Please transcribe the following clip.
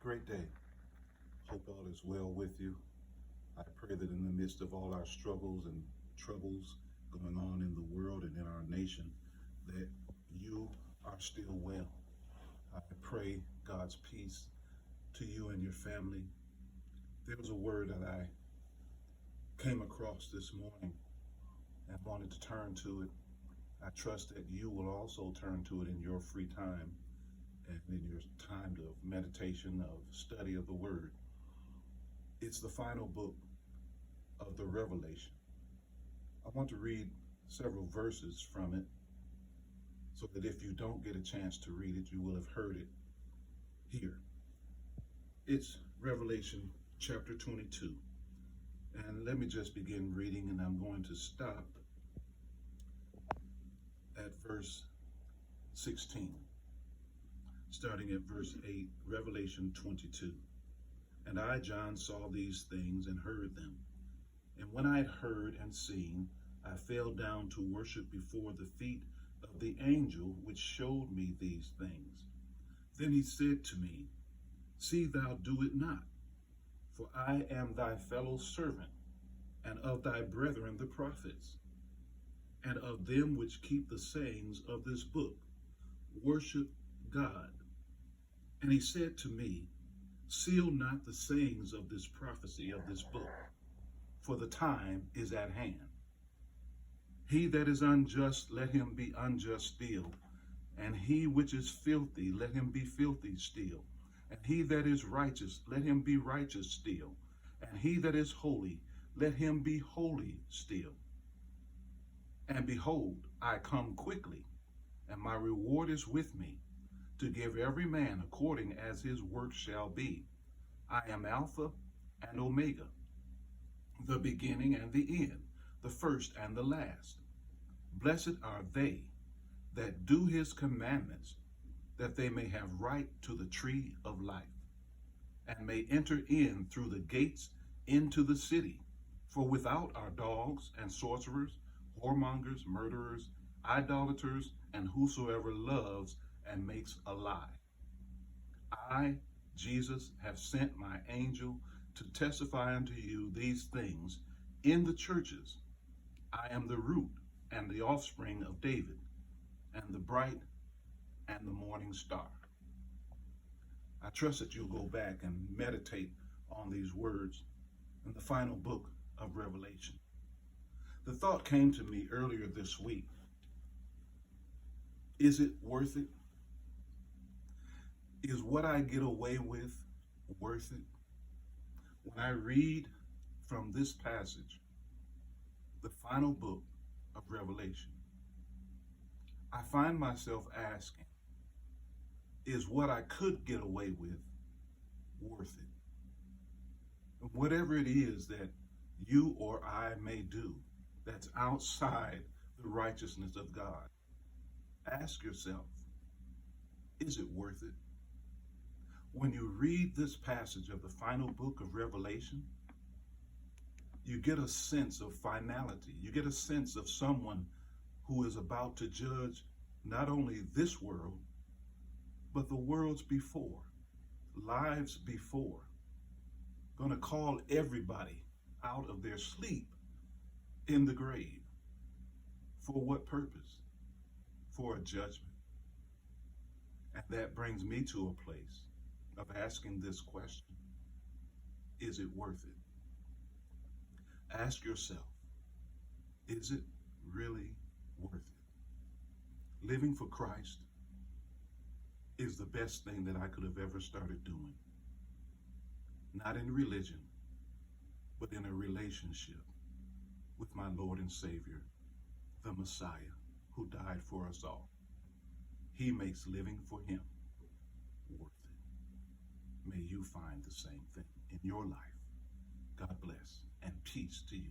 Great day. Hope all is well with you. I pray that in the midst of all our struggles and troubles going on in the world and in our nation, that you are still well. I pray God's peace to you and your family. There was a word that I came across this morning and wanted to turn to it. I trust that you will also turn to it in your free time and in your time of meditation, of study of the word. It's the final book of the Revelation. I want to read several verses from it so that if you don't get a chance to read it, you will have heard it here. It's Revelation chapter 22. And let me just begin reading, and I'm going to stop at verse 16. Starting at verse 8, Revelation 22. And I, John, saw these things and heard them. And when I had heard and seen, I fell down to worship before the feet of the angel which showed me these things. Then he said to me, See thou do it not, for I am thy fellow servant, and of thy brethren the prophets, and of them which keep the sayings of this book. Worship God. And he said to me, Seal not the sayings of this prophecy of this book, for the time is at hand. He that is unjust, let him be unjust still, and he which is filthy, let him be filthy still, and he that is righteous, let him be righteous still, and he that is holy, let him be holy still. And behold, I come quickly, and my reward is with me, to give every man according as his work shall be. I am Alpha and Omega, the beginning and the end, the first and the last. Blessed are they that do his commandments, that they may have right to the tree of life, and may enter in through the gates into the city. For without are dogs and sorcerers, whoremongers, murderers, idolaters, and whosoever loves and makes a lie. I, Jesus, have sent my angel to testify unto you these things in the churches. I am the root and the offspring of David, and the bright and the morning star. I trust that you'll go back and meditate on these words in the final book of Revelation. The thought came to me earlier this week. Is it worth it? Is what I get away with worth it? When I read from this passage, the final book of Revelation, I find myself asking, is what I could get away with worth it? Whatever it is that you or I may do that's outside the righteousness of God, ask yourself, is it worth it? When you read this passage of the final book of Revelation, you get a sense of finality. You get a sense of someone who is about to judge not only this world, but the worlds before, lives before. Going to call everybody out of their sleep in the grave. For what purpose? For a judgment. And that brings me to a place of asking this question: is it worth it? Ask yourself, is it really worth it? Living for Christ is the best thing that I could have ever started doing. Not in religion, but in a relationship with my Lord and Savior, the Messiah, who died for us all. He makes living for him worth it. May you find the same thing in your life. God bless and peace to you.